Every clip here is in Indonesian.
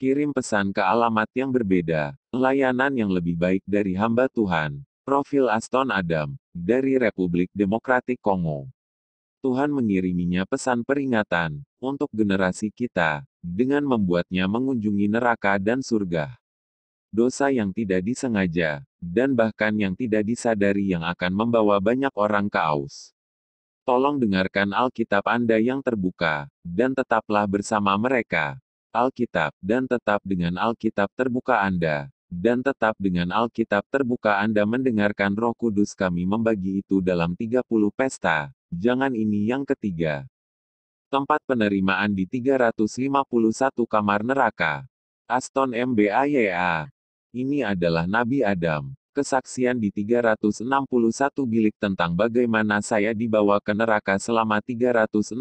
Kirim pesan ke alamat yang berbeda. Layanan yang lebih baik dari hamba Tuhan. Profil Aston Adam, dari Republik Demokratik Kongo. Tuhan mengiriminya pesan peringatan, untuk generasi kita, dengan membuatnya mengunjungi neraka dan surga. Dosa yang tidak disengaja, dan bahkan yang tidak disadari yang akan membawa banyak orang ke aus. Tolong dengarkan Alkitab Anda yang terbuka, dan tetaplah bersama mereka. Alkitab, dan tetap dengan Alkitab terbuka Anda. Dan tetap dengan Alkitab terbuka Anda mendengarkan Roh Kudus kami membagi itu dalam 30 pesta. Jangan ini yang ketiga. Tempat penerimaan di 351 kamar neraka. Aston MBAYA. Ini adalah Nabi Adam. Kesaksian di 361 bilik tentang bagaimana saya dibawa ke neraka selama 361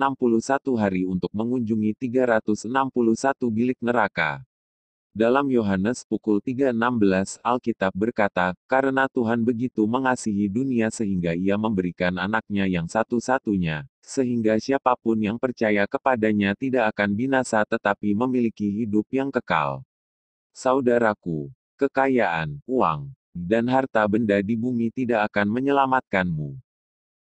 hari untuk mengunjungi 361 bilik neraka. Dalam Yohanes pukul 3:16 Alkitab berkata, karena Tuhan begitu mengasihi dunia sehingga ia memberikan anaknya yang satu-satunya, sehingga siapapun yang percaya kepadanya tidak akan binasa tetapi memiliki hidup yang kekal. Saudaraku, kekayaan, uang, dan harta benda di bumi tidak akan menyelamatkanmu.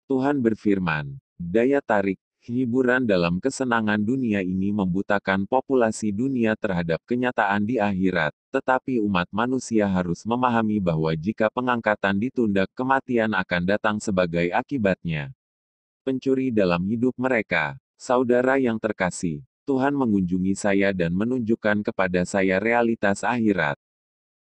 Tuhan berfirman, daya tarik, hiburan dalam kesenangan dunia ini membutakan populasi dunia terhadap kenyataan di akhirat, tetapi umat manusia harus memahami bahwa jika pengangkatan ditunda, kematian akan datang sebagai akibatnya. Pencuri dalam hidup mereka, saudara yang terkasih, Tuhan mengunjungi saya dan menunjukkan kepada saya realitas akhirat.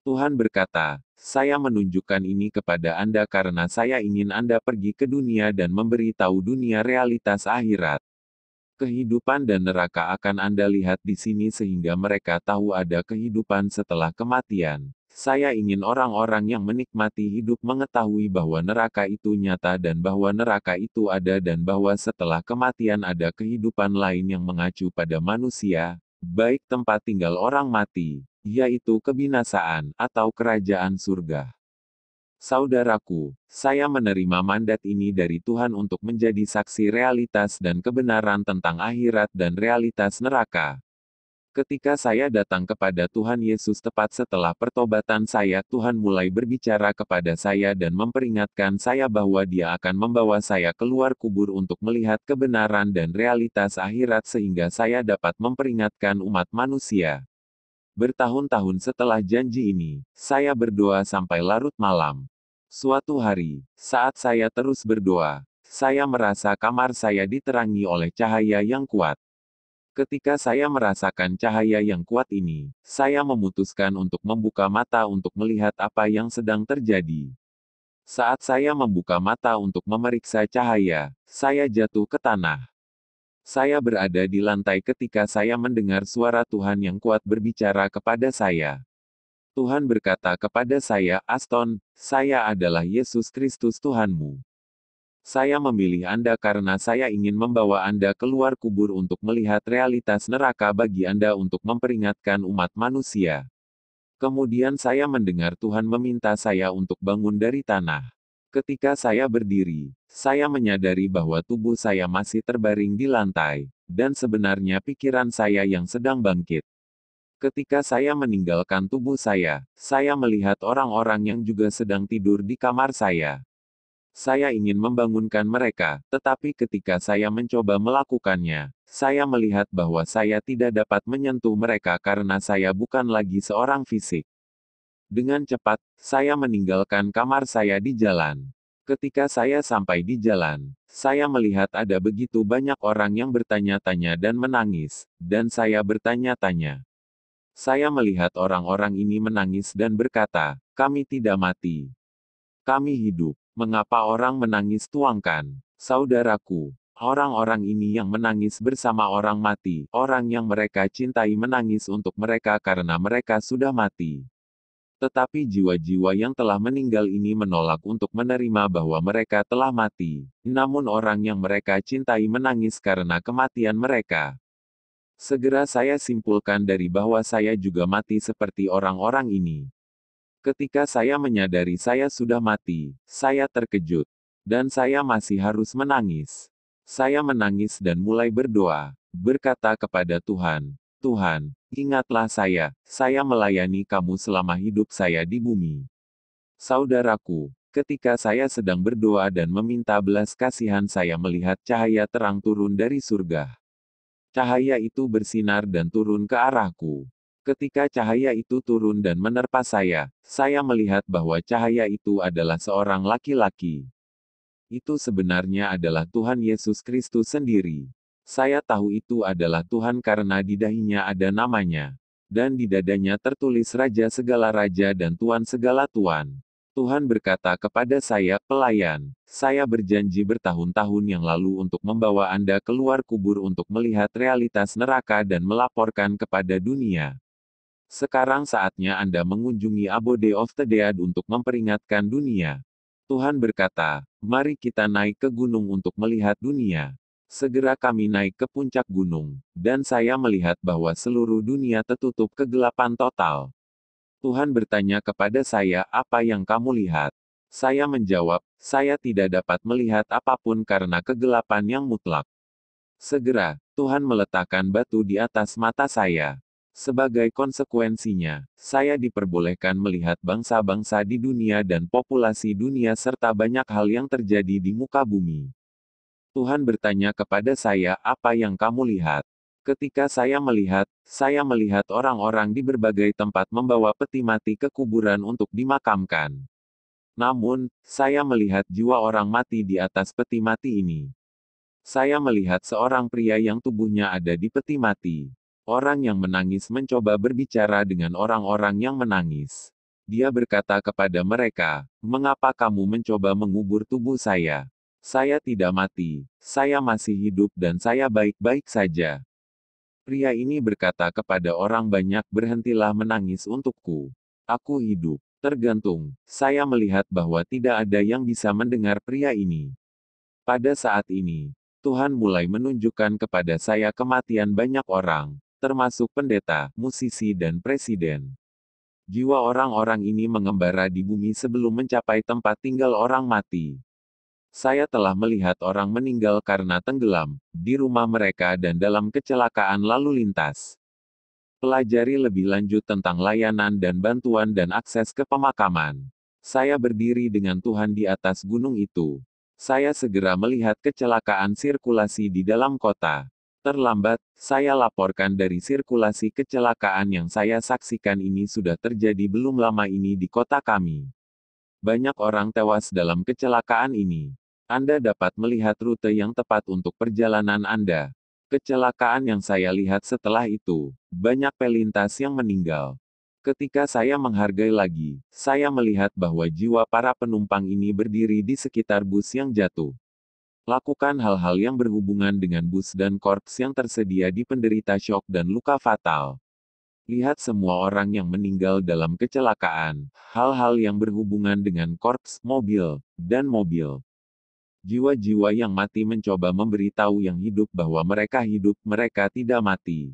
Tuhan berkata, saya menunjukkan ini kepada Anda karena saya ingin Anda pergi ke dunia dan memberi tahu dunia realitas akhirat. Kehidupan dan neraka akan Anda lihat di sini sehingga mereka tahu ada kehidupan setelah kematian. Saya ingin orang-orang yang menikmati hidup mengetahui bahwa neraka itu nyata dan bahwa neraka itu ada dan bahwa setelah kematian ada kehidupan lain yang mengacu pada manusia, baik tempat tinggal orang mati, yaitu kebinasaan, atau kerajaan surga. Saudaraku, saya menerima mandat ini dari Tuhan untuk menjadi saksi realitas dan kebenaran tentang akhirat dan realitas neraka. Ketika saya datang kepada Tuhan Yesus tepat setelah pertobatan saya, Tuhan mulai berbicara kepada saya dan memperingatkan saya bahwa Dia akan membawa saya keluar kubur untuk melihat kebenaran dan realitas akhirat sehingga saya dapat memperingatkan umat manusia. Bertahun-tahun setelah janji ini, saya berdoa sampai larut malam. Suatu hari, saat saya terus berdoa, saya merasa kamar saya diterangi oleh cahaya yang kuat. Ketika saya merasakan cahaya yang kuat ini, saya memutuskan untuk membuka mata untuk melihat apa yang sedang terjadi. Saat saya membuka mata untuk memeriksa cahaya, saya jatuh ke tanah. Saya berada di lantai ketika saya mendengar suara Tuhan yang kuat berbicara kepada saya. Tuhan berkata kepada saya, Aston, saya adalah Yesus Kristus Tuhanmu. Saya memilih Anda karena saya ingin membawa Anda keluar kubur untuk melihat realitas neraka bagi Anda untuk memperingatkan umat manusia. Kemudian saya mendengar Tuhan meminta saya untuk bangun dari tanah. Ketika saya berdiri, saya menyadari bahwa tubuh saya masih terbaring di lantai, dan sebenarnya pikiran saya yang sedang bangkit. Ketika saya meninggalkan tubuh saya melihat orang-orang yang juga sedang tidur di kamar saya. Saya ingin membangunkan mereka, tetapi ketika saya mencoba melakukannya, saya melihat bahwa saya tidak dapat menyentuh mereka karena saya bukan lagi seorang fisik. Dengan cepat, saya meninggalkan kamar saya di jalan. Ketika saya sampai di jalan, saya melihat ada begitu banyak orang yang bertanya-tanya dan menangis, dan saya bertanya-tanya. Saya melihat orang-orang ini menangis dan berkata, kami tidak mati. Kami hidup. Mengapa orang menangis tuangkan? Saudaraku, orang-orang ini yang menangis bersama orang mati, orang yang mereka cintai menangis untuk mereka karena mereka sudah mati. Tetapi jiwa-jiwa yang telah meninggal ini menolak untuk menerima bahwa mereka telah mati. Namun orang yang mereka cintai menangis karena kematian mereka. Segera saya simpulkan dari bahwa saya juga mati seperti orang-orang ini. Ketika saya menyadari saya sudah mati, saya terkejut. Dan saya masih harus menangis. Saya menangis dan mulai berdoa, berkata kepada Tuhan, Tuhan, ingatlah saya melayani kamu selama hidup saya di bumi. Saudaraku, ketika saya sedang berdoa dan meminta belas kasihan saya melihat cahaya terang turun dari surga. Cahaya itu bersinar dan turun ke arahku. Ketika cahaya itu turun dan menerpa saya melihat bahwa cahaya itu adalah seorang laki-laki. Itu sebenarnya adalah Tuhan Yesus Kristus sendiri. Saya tahu itu adalah Tuhan karena di dahinya ada namanya. Dan di dadanya tertulis Raja segala raja dan Tuan segala tuan. Tuhan berkata kepada saya, pelayan, saya berjanji bertahun-tahun yang lalu untuk membawa Anda keluar kubur untuk melihat realitas neraka dan melaporkan kepada dunia. Sekarang saatnya Anda mengunjungi Abode of the Dead untuk memperingatkan dunia. Tuhan berkata, mari kita naik ke gunung untuk melihat dunia. Segera kami naik ke puncak gunung, dan saya melihat bahwa seluruh dunia tertutup kegelapan total. Tuhan bertanya kepada saya, apa yang kamu lihat? Saya menjawab, saya tidak dapat melihat apapun karena kegelapan yang mutlak. Segera, Tuhan meletakkan batu di atas mata saya. Sebagai konsekuensinya, saya diperbolehkan melihat bangsa-bangsa di dunia dan populasi dunia serta banyak hal yang terjadi di muka bumi. Tuhan bertanya kepada saya, apa yang kamu lihat? Ketika saya melihat orang-orang di berbagai tempat membawa peti mati ke kuburan untuk dimakamkan. Namun, saya melihat jiwa orang mati di atas peti mati ini. Saya melihat seorang pria yang tubuhnya ada di peti mati. Orang yang menangis mencoba berbicara dengan orang-orang yang menangis. Dia berkata kepada mereka, mengapa kamu mencoba mengubur tubuh saya? Saya tidak mati, saya masih hidup dan saya baik-baik saja. Pria ini berkata kepada orang banyak, berhentilah menangis untukku. Aku hidup. Tergantung, saya melihat bahwa tidak ada yang bisa mendengar pria ini. Pada saat ini, Tuhan mulai menunjukkan kepada saya kematian banyak orang, termasuk pendeta, musisi dan presiden. Jiwa orang-orang ini mengembara di bumi sebelum mencapai tempat tinggal orang mati. Saya telah melihat orang meninggal karena tenggelam, di rumah mereka dan dalam kecelakaan lalu lintas. Pelajari lebih lanjut tentang layanan dan bantuan dan akses ke pemakaman. Saya berdiri dengan Tuhan di atas gunung itu. Saya segera melihat kecelakaan sirkulasi di dalam kota. Terlambat, saya laporkan dari sirkulasi kecelakaan yang saya saksikan ini sudah terjadi belum lama ini di kota kami. Banyak orang tewas dalam kecelakaan ini. Anda dapat melihat rute yang tepat untuk perjalanan Anda. Kecelakaan yang saya lihat setelah itu, banyak pelintas yang meninggal. Ketika saya menghargai lagi, saya melihat bahwa jiwa para penumpang ini berdiri di sekitar bus yang jatuh. Lakukan hal-hal yang berhubungan dengan bus dan korps yang tersedia di penderita syok dan luka fatal. Lihat semua orang yang meninggal dalam kecelakaan, hal-hal yang berhubungan dengan korps, mobil, dan mobil. Jiwa-jiwa yang mati mencoba memberitahu yang hidup bahwa mereka hidup, mereka tidak mati.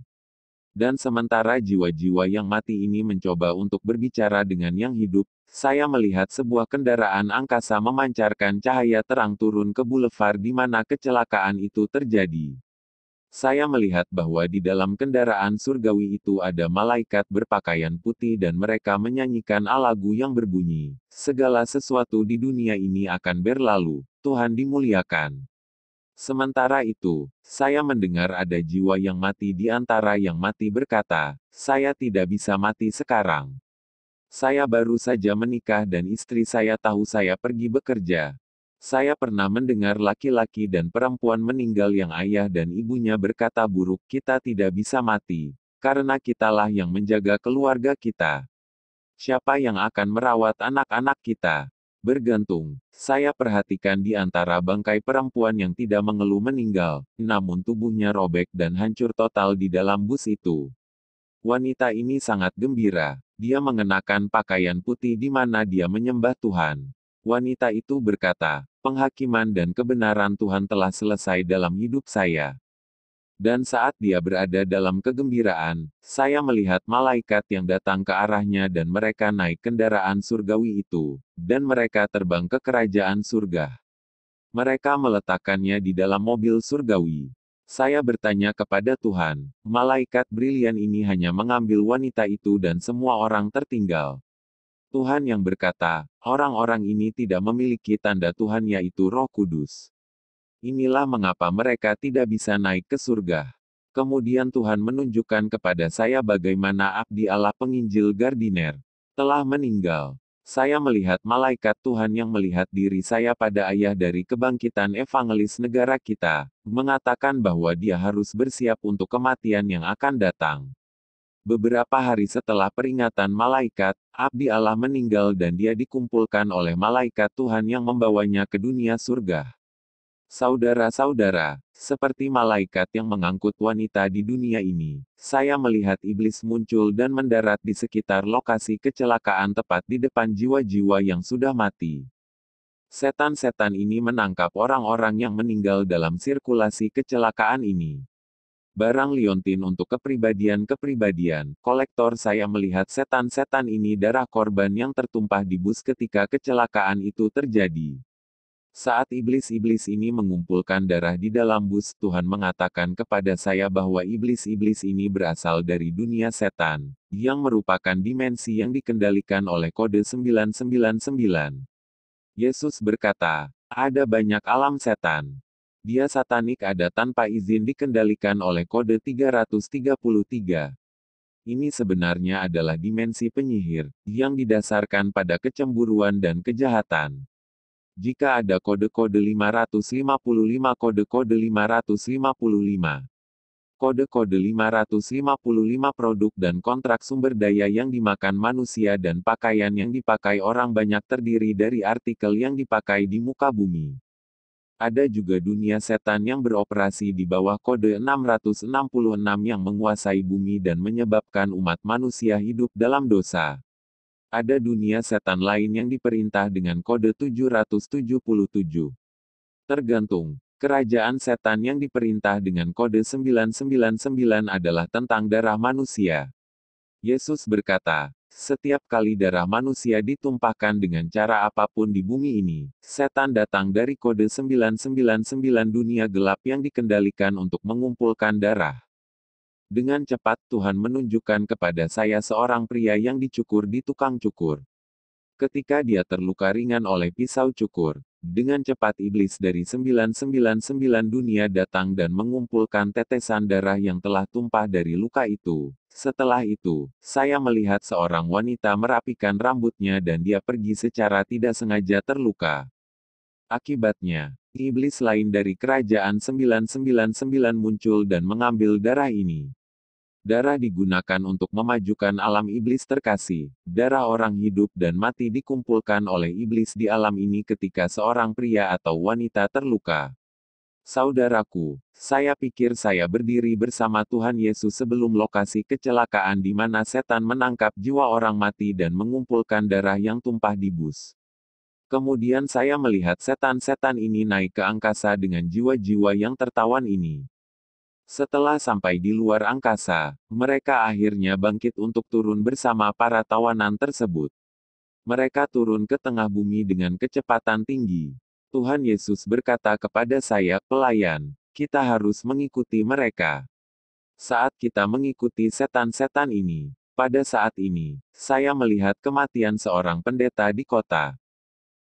Dan sementara jiwa-jiwa yang mati ini mencoba untuk berbicara dengan yang hidup, saya melihat sebuah kendaraan angkasa memancarkan cahaya terang turun ke boulevard di mana kecelakaan itu terjadi. Saya melihat bahwa di dalam kendaraan surgawi itu ada malaikat berpakaian putih dan mereka menyanyikan lagu yang berbunyi, segala sesuatu di dunia ini akan berlalu, Tuhan dimuliakan. Sementara itu, saya mendengar ada jiwa yang mati di antara yang mati berkata, saya tidak bisa mati sekarang. Saya baru saja menikah dan istri saya tahu saya pergi bekerja. Saya pernah mendengar laki-laki dan perempuan meninggal yang ayah dan ibunya berkata buruk, kita tidak bisa mati, karena kitalah yang menjaga keluarga kita. Siapa yang akan merawat anak-anak kita? Bergantung. Saya perhatikan di antara bangkai perempuan yang tidak mengeluh meninggal, namun tubuhnya robek dan hancur total di dalam bus itu. Wanita ini sangat gembira. Dia mengenakan pakaian putih di mana dia menyembah Tuhan. Wanita itu berkata, penghakiman dan kebenaran Tuhan telah selesai dalam hidup saya. Dan saat dia berada dalam kegembiraan, saya melihat malaikat yang datang ke arahnya dan mereka naik kendaraan surgawi itu, dan mereka terbang ke kerajaan surga. Mereka meletakkannya di dalam mobil surgawi. Saya bertanya kepada Tuhan, malaikat brilian ini hanya mengambil wanita itu dan semua orang tertinggal. Tuhan yang berkata, orang-orang ini tidak memiliki tanda Tuhan yaitu Roh Kudus. Inilah mengapa mereka tidak bisa naik ke surga. Kemudian Tuhan menunjukkan kepada saya bagaimana abdi Allah penginjil Gardiner telah meninggal. Saya melihat malaikat Tuhan yang melihat diri saya pada ayah dari kebangkitan evangelis negara kita, mengatakan bahwa dia harus bersiap untuk kematian yang akan datang. Beberapa hari setelah peringatan malaikat, abdi Allah meninggal dan dia dikumpulkan oleh malaikat Tuhan yang membawanya ke dunia surga. Saudara-saudara, seperti malaikat yang mengangkut wanita di dunia ini, saya melihat iblis muncul dan mendarat di sekitar lokasi kecelakaan tepat di depan jiwa-jiwa yang sudah mati. Setan-setan ini menangkap orang-orang yang meninggal dalam sirkulasi kecelakaan ini. Barang liontin untuk kepribadian-kepribadian, kolektor saya melihat setan-setan ini darah korban yang tertumpah di bus ketika kecelakaan itu terjadi. Saat iblis-iblis ini mengumpulkan darah di dalam bus, Tuhan mengatakan kepada saya bahwa iblis-iblis ini berasal dari dunia setan, yang merupakan dimensi yang dikendalikan oleh kode 999. Yesus berkata, ada banyak alam setan. Dia satanik ada tanpa izin dikendalikan oleh kode 333. Ini sebenarnya adalah dimensi penyihir, yang didasarkan pada kecemburuan dan kejahatan. Jika ada kode-kode 555 kode-kode 555. Kode-kode 555 produk dan kontrak sumber daya yang dimakan manusia dan pakaian yang dipakai orang banyak terdiri dari artikel yang dipakai di muka bumi. Ada juga dunia setan yang beroperasi di bawah kode 666 yang menguasai bumi dan menyebabkan umat manusia hidup dalam dosa. Ada dunia setan lain yang diperintah dengan kode 777. Tergantung, kerajaan setan yang diperintah dengan kode 999 adalah tentang darah manusia. Yesus berkata, setiap kali darah manusia ditumpahkan dengan cara apapun di bumi ini, setan datang dari kode 999 dunia gelap yang dikendalikan untuk mengumpulkan darah. Dengan cepat Tuhan menunjukkan kepada saya seorang pria yang dicukur di tukang cukur. Ketika dia terluka ringan oleh pisau cukur, dengan cepat iblis dari 999 dunia datang dan mengumpulkan tetesan darah yang telah tumpah dari luka itu. Setelah itu, saya melihat seorang wanita merapikan rambutnya dan dia pergi secara tidak sengaja terluka. Akibatnya, iblis lain dari kerajaan 999 muncul dan mengambil darah ini. Darah digunakan untuk memajukan alam iblis terkasih. Darah orang hidup dan mati dikumpulkan oleh iblis di alam ini ketika seorang pria atau wanita terluka. Saudaraku, saya pikir saya berdiri bersama Tuhan Yesus sebelum lokasi kecelakaan di mana setan menangkap jiwa orang mati dan mengumpulkan darah yang tumpah di bus. Kemudian saya melihat setan-setan ini naik ke angkasa dengan jiwa-jiwa yang tertawan ini. Setelah sampai di luar angkasa, mereka akhirnya bangkit untuk turun bersama para tawanan tersebut. Mereka turun ke tengah bumi dengan kecepatan tinggi. Tuhan Yesus berkata kepada saya, pelayan, kita harus mengikuti mereka. Saat kita mengikuti setan-setan ini, pada saat ini, saya melihat kematian seorang pendeta di kota.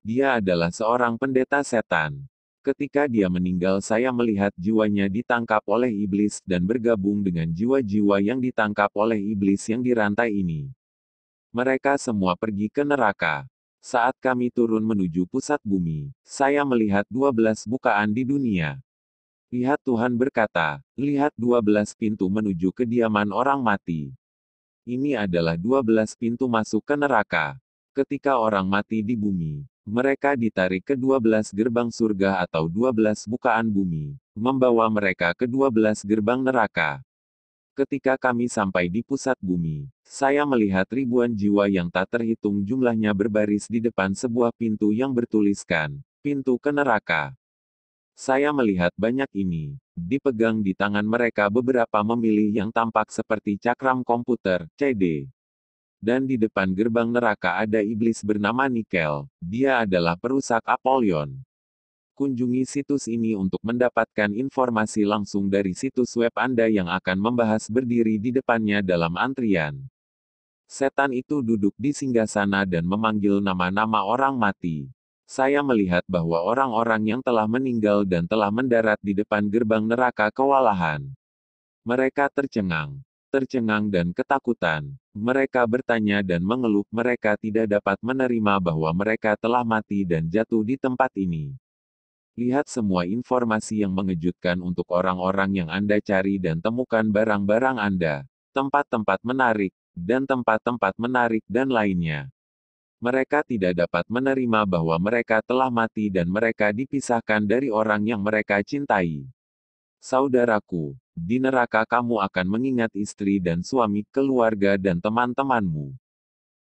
Dia adalah seorang pendeta setan. Ketika dia meninggal saya melihat jiwanya ditangkap oleh iblis dan bergabung dengan jiwa-jiwa yang ditangkap oleh iblis yang dirantai ini. Mereka semua pergi ke neraka. Saat kami turun menuju pusat bumi, saya melihat 12 bukaan di dunia. Lihat Tuhan berkata, lihat 12 pintu menuju kediaman orang mati. Ini adalah 12 pintu masuk ke neraka. Ketika orang mati di bumi, mereka ditarik ke 12 gerbang surga atau 12 bukaan bumi, membawa mereka ke 12 gerbang neraka. Ketika kami sampai di pusat bumi, saya melihat ribuan jiwa yang tak terhitung jumlahnya berbaris di depan sebuah pintu yang bertuliskan, pintu ke neraka. Saya melihat banyak ini, dipegang di tangan mereka beberapa memilih yang tampak seperti cakram komputer, CD. Dan di depan gerbang neraka ada iblis bernama Nikel, dia adalah perusak Apollyon. Kunjungi situs ini untuk mendapatkan informasi langsung dari situs web Anda yang akan membahas berdiri di depannya dalam antrian. Setan itu duduk di singgasana dan memanggil nama-nama orang mati. Saya melihat bahwa orang-orang yang telah meninggal dan telah mendarat di depan gerbang neraka kewalahan. Mereka tercengang dan ketakutan. Mereka bertanya dan mengeluh, mereka tidak dapat menerima bahwa mereka telah mati dan jatuh di tempat ini. Lihat semua informasi yang mengejutkan untuk orang-orang yang Anda cari dan temukan barang-barang Anda, tempat-tempat menarik, dan tempat-tempat menarik dan lainnya. Mereka tidak dapat menerima bahwa mereka telah mati dan mereka dipisahkan dari orang yang mereka cintai. Saudaraku, di neraka kamu akan mengingat istri dan suami, keluarga dan teman-temanmu.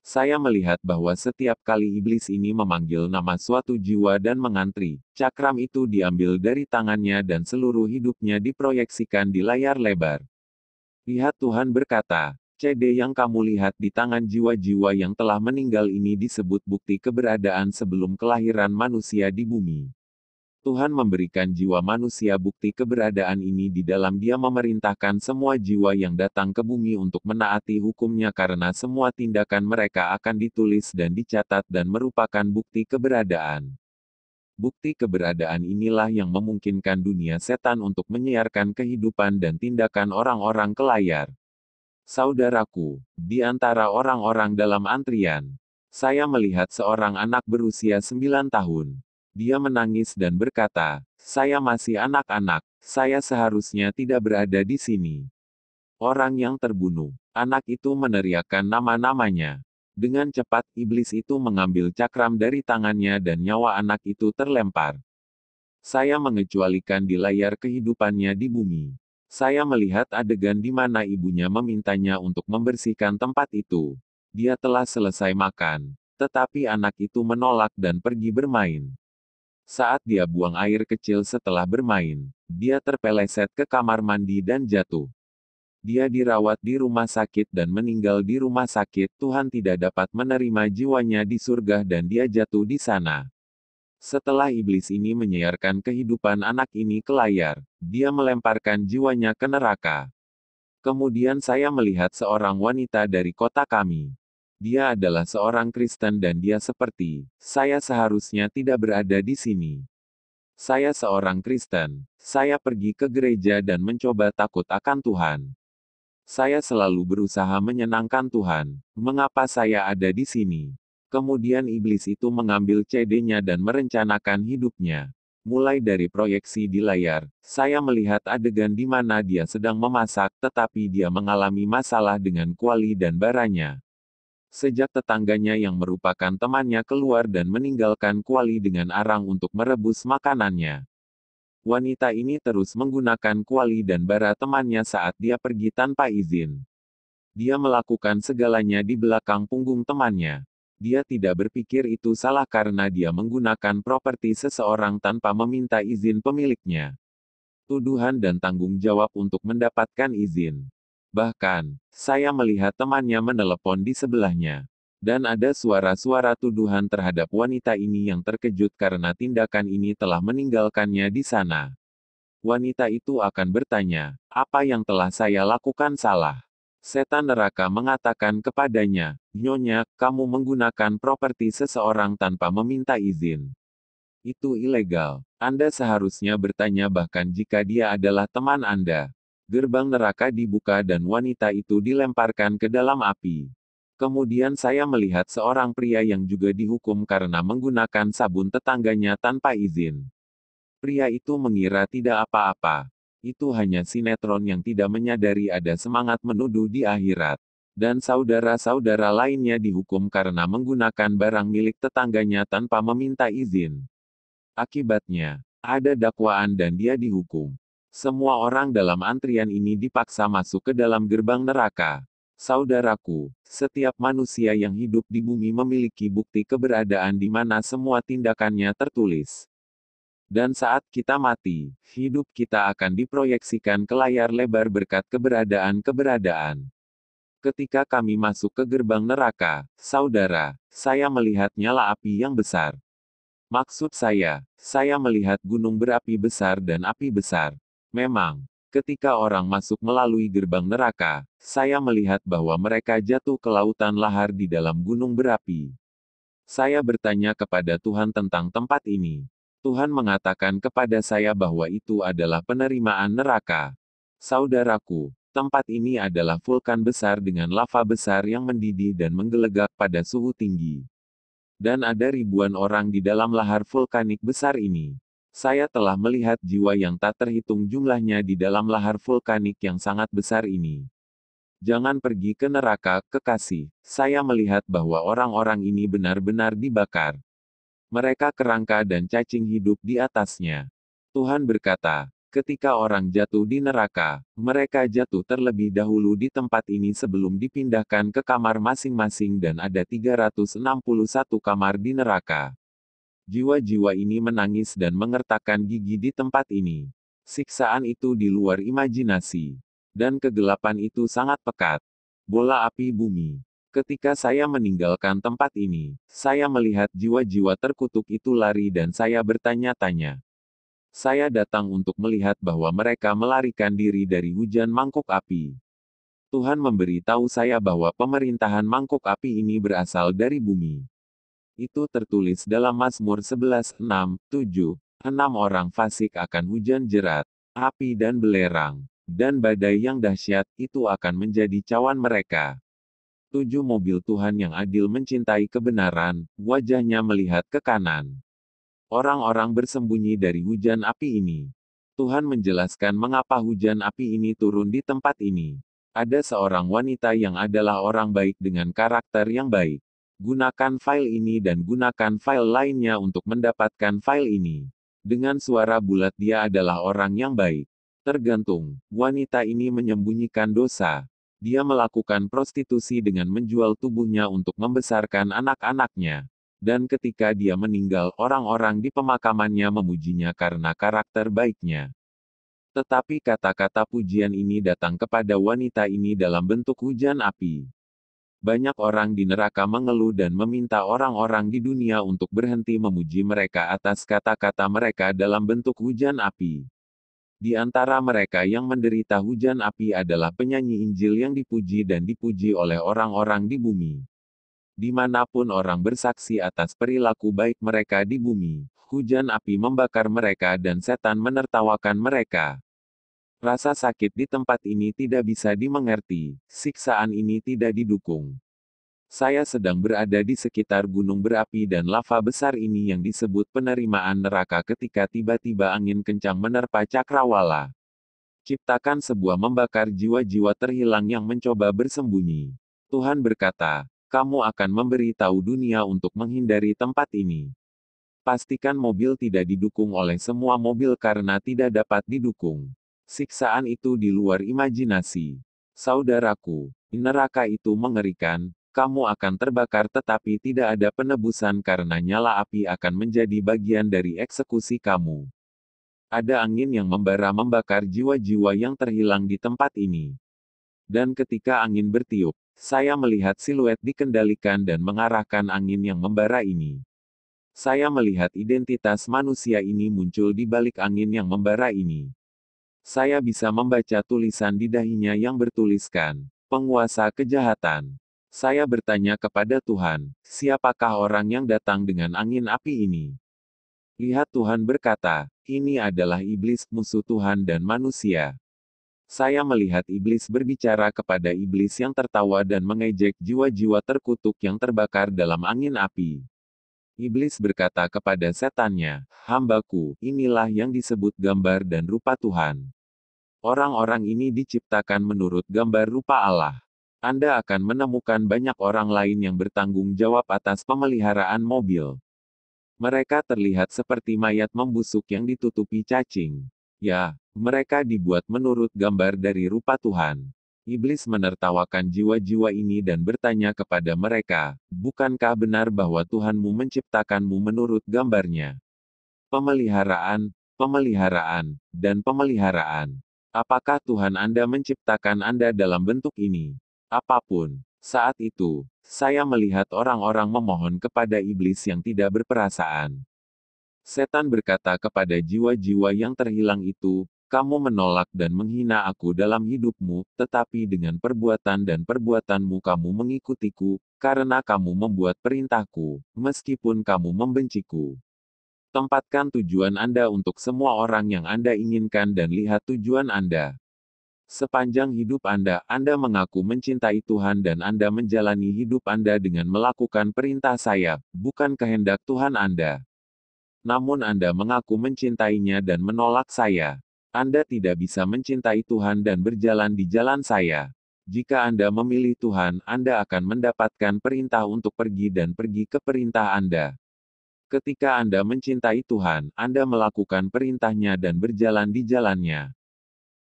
Saya melihat bahwa setiap kali iblis ini memanggil nama suatu jiwa dan mengantri, cakram itu diambil dari tangannya dan seluruh hidupnya diproyeksikan di layar lebar. Lihat, Tuhan berkata, CD yang kamu lihat di tangan jiwa-jiwa yang telah meninggal ini disebut bukti keberadaan sebelum kelahiran manusia di bumi. Tuhan memberikan jiwa manusia bukti keberadaan ini di dalam Dia memerintahkan semua jiwa yang datang ke bumi untuk menaati hukumnya karena semua tindakan mereka akan ditulis dan dicatat dan merupakan bukti keberadaan. Bukti keberadaan inilah yang memungkinkan dunia setan untuk menyiarkan kehidupan dan tindakan orang-orang ke layar. Saudaraku, di antara orang-orang dalam antrian, saya melihat seorang anak berusia 9 tahun. Dia menangis dan berkata, "Saya masih anak-anak, saya seharusnya tidak berada di sini." Orang yang terbunuh, anak itu meneriakkan nama-namanya. Dengan cepat, iblis itu mengambil cakram dari tangannya dan nyawa anak itu terlempar. Saya mengecualikan di layar kehidupannya di bumi. Saya melihat adegan di mana ibunya memintanya untuk membersihkan tempat itu. Dia telah selesai makan, tetapi anak itu menolak dan pergi bermain. Saat dia buang air kecil setelah bermain, dia terpeleset ke kamar mandi dan jatuh. Dia dirawat di rumah sakit dan meninggal di rumah sakit. Tuhan tidak dapat menerima jiwanya di surga dan dia jatuh di sana. Setelah iblis ini menyiarkan kehidupan anak ini ke layar, dia melemparkan jiwanya ke neraka. Kemudian saya melihat seorang wanita dari kota kami. Dia adalah seorang Kristen dan dia seperti, saya seharusnya tidak berada di sini. Saya seorang Kristen, saya pergi ke gereja dan mencoba takut akan Tuhan. Saya selalu berusaha menyenangkan Tuhan, mengapa saya ada di sini? Kemudian iblis itu mengambil CD-nya dan merencanakan hidupnya. Mulai dari proyeksi di layar, saya melihat adegan di mana dia sedang memasak tetapi dia mengalami masalah dengan kuali dan baranya. Sejak tetangganya yang merupakan temannya keluar dan meninggalkan kuali dengan arang untuk merebus makanannya. Wanita ini terus menggunakan kuali dan bara temannya saat dia pergi tanpa izin. Dia melakukan segalanya di belakang punggung temannya. Dia tidak berpikir itu salah karena dia menggunakan properti seseorang tanpa meminta izin pemiliknya. Tuduhan dan tanggung jawab untuk mendapatkan izin. Bahkan, saya melihat temannya menelepon di sebelahnya. Dan ada suara-suara tuduhan terhadap wanita ini yang terkejut karena tindakan ini telah meninggalkannya di sana. Wanita itu akan bertanya, apa yang telah saya lakukan salah? Setan neraka mengatakan kepadanya, "Nyonya, kamu menggunakan properti seseorang tanpa meminta izin. Itu ilegal. Anda seharusnya bertanya bahkan jika dia adalah teman Anda." Gerbang neraka dibuka dan wanita itu dilemparkan ke dalam api. Kemudian saya melihat seorang pria yang juga dihukum karena menggunakan sabun tetangganya tanpa izin. Pria itu mengira tidak apa-apa. Itu hanya sinetron yang tidak menyadari ada semangat menuduh di akhirat. Dan saudara-saudara lainnya dihukum karena menggunakan barang milik tetangganya tanpa meminta izin. Akibatnya, ada dakwaan dan dia dihukum. Semua orang dalam antrian ini dipaksa masuk ke dalam gerbang neraka. Saudaraku, setiap manusia yang hidup di bumi memiliki bukti keberadaan di mana semua tindakannya tertulis. Dan saat kita mati, hidup kita akan diproyeksikan ke layar lebar berkat keberadaan-keberadaan. Ketika kami masuk ke gerbang neraka, saudara, saya melihat nyala api yang besar. Maksud saya melihat gunung berapi besar dan api besar. Memang, ketika orang masuk melalui gerbang neraka, saya melihat bahwa mereka jatuh ke lautan lahar di dalam gunung berapi. Saya bertanya kepada Tuhan tentang tempat ini. Tuhan mengatakan kepada saya bahwa itu adalah penerimaan neraka. Saudaraku, tempat ini adalah vulkan besar dengan lava besar yang mendidih dan menggelegak pada suhu tinggi. Dan ada ribuan orang di dalam lahar vulkanik besar ini. Saya telah melihat jiwa yang tak terhitung jumlahnya di dalam lahar vulkanik yang sangat besar ini. Jangan pergi ke neraka, kekasih. Saya melihat bahwa orang-orang ini benar-benar dibakar. Mereka kerangka dan cacing hidup di atasnya. Tuhan berkata, ketika orang jatuh di neraka, mereka jatuh terlebih dahulu di tempat ini sebelum dipindahkan ke kamar masing-masing dan ada 361 kamar di neraka. Jiwa-jiwa ini menangis dan mengertakkan gigi di tempat ini. Siksaan itu di luar imajinasi. Dan kegelapan itu sangat pekat. Bola api bumi. Ketika saya meninggalkan tempat ini, saya melihat jiwa-jiwa terkutuk itu lari dan saya bertanya-tanya. Saya datang untuk melihat bahwa mereka melarikan diri dari hujan mangkuk api. Tuhan memberi tahu saya bahwa pemerintahan mangkuk api ini berasal dari bumi. Itu tertulis dalam Mazmur 11:6, 7. 6 orang fasik akan hujan jerat, api dan belerang, dan badai yang dahsyat, itu akan menjadi cawan mereka. 7 mobil Tuhan yang adil mencintai kebenaran, wajahnya melihat ke kanan. Orang-orang bersembunyi dari hujan api ini. Tuhan menjelaskan mengapa hujan api ini turun di tempat ini. Ada seorang wanita yang adalah orang baik dengan karakter yang baik. Gunakan file ini dan gunakan file lainnya untuk mendapatkan file ini. Dengan suara bulat dia adalah orang yang baik. Tergantung, wanita ini menyembunyikan dosa. Dia melakukan prostitusi dengan menjual tubuhnya untuk membesarkan anak-anaknya. Dan ketika dia meninggal, orang-orang di pemakamannya memujinya karena karakter baiknya. Tetapi kata-kata pujian ini datang kepada wanita ini dalam bentuk hujan api. Banyak orang di neraka mengeluh dan meminta orang-orang di dunia untuk berhenti memuji mereka atas kata-kata mereka dalam bentuk hujan api. Di antara mereka yang menderita hujan api adalah penyanyi Injil yang dipuji dan dipuji oleh orang-orang di bumi. Dimanapun orang bersaksi atas perilaku baik mereka di bumi, hujan api membakar mereka dan setan menertawakan mereka. Rasa sakit di tempat ini tidak bisa dimengerti, siksaan ini tidak didukung. Saya sedang berada di sekitar gunung berapi dan lava besar ini yang disebut penerimaan neraka ketika tiba-tiba angin kencang menerpa cakrawala. Ciptakan sebuah membakar jiwa-jiwa terhilang yang mencoba bersembunyi. Tuhan berkata, kamu akan memberi tahu dunia untuk menghindari tempat ini. Pastikan mobil tidak didukung oleh semua mobil karena tidak dapat didukung. Siksaan itu di luar imajinasi. Saudaraku, neraka itu mengerikan. Kamu akan terbakar tetapi tidak ada penebusan karena nyala api akan menjadi bagian dari eksekusi kamu. Ada angin yang membara membakar jiwa-jiwa yang terhilang di tempat ini. Dan ketika angin bertiup, saya melihat siluet dikendalikan dan mengarahkan angin yang membara ini. Saya melihat identitas manusia ini muncul di balik angin yang membara ini. Saya bisa membaca tulisan di dahinya yang bertuliskan, penguasa kejahatan. Saya bertanya kepada Tuhan, siapakah orang yang datang dengan angin api ini? Lihat Tuhan berkata, ini adalah iblis, musuh Tuhan dan manusia. Saya melihat iblis berbicara kepada iblis yang tertawa dan mengejek jiwa-jiwa terkutuk yang terbakar dalam angin api. Iblis berkata kepada setannya, hambaku, inilah yang disebut gambar dan rupa Tuhan. Orang-orang ini diciptakan menurut gambar rupa Allah. Anda akan menemukan banyak orang lain yang bertanggung jawab atas pemeliharaan mobil. Mereka terlihat seperti mayat membusuk yang ditutupi cacing. Ya, mereka dibuat menurut gambar dari rupa Tuhan. Iblis menertawakan jiwa-jiwa ini dan bertanya kepada mereka, bukankah benar bahwa Tuhanmu menciptakanmu menurut gambarnya? Pemeliharaan, pemeliharaan, dan pemeliharaan. Apakah Tuhan Anda menciptakan Anda dalam bentuk ini? Apapun. Saat itu, saya melihat orang-orang memohon kepada iblis yang tidak berperasaan. Setan berkata kepada jiwa-jiwa yang terhilang itu, kamu menolak dan menghina aku dalam hidupmu, tetapi dengan perbuatan dan perbuatanmu kamu mengikutiku, karena kamu membuat perintahku, meskipun kamu membenciku. Tempatkan tujuan Anda untuk semua orang yang Anda inginkan dan lihat tujuan Anda. Sepanjang hidup Anda mengaku mencintai Tuhan dan Anda menjalani hidup Anda dengan melakukan perintah saya, bukan kehendak Tuhan Anda. Namun Anda mengaku mencintainya dan menolak saya. Anda tidak bisa mencintai Tuhan dan berjalan di jalan saya. Jika Anda memilih Tuhan, Anda akan mendapatkan perintah untuk pergi dan pergi ke perintah Anda. Ketika Anda mencintai Tuhan, Anda melakukan perintahnya dan berjalan di jalannya.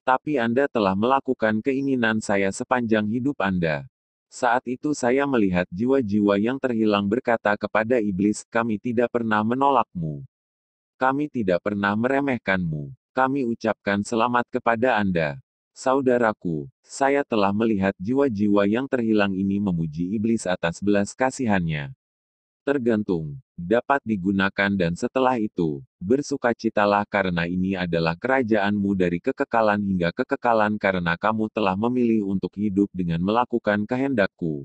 Tapi Anda telah melakukan keinginan saya sepanjang hidup Anda. Saat itu saya melihat jiwa-jiwa yang terhilang berkata kepada iblis, kami tidak pernah menolakmu. Kami tidak pernah meremehkanmu. Kami ucapkan selamat kepada Anda. Saudaraku, saya telah melihat jiwa-jiwa yang terhilang ini memuji iblis atas belas kasihannya. Tergantung, dapat digunakan dan setelah itu, bersukacitalah karena ini adalah kerajaanmu dari kekekalan hingga kekekalan karena kamu telah memilih untuk hidup dengan melakukan kehendakku.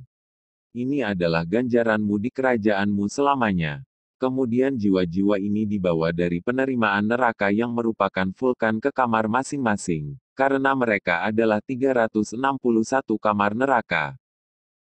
Ini adalah ganjaranmu di kerajaanmu selamanya. Kemudian jiwa-jiwa ini dibawa dari penerimaan neraka yang merupakan vulkan ke kamar masing-masing, karena mereka adalah 361 kamar neraka.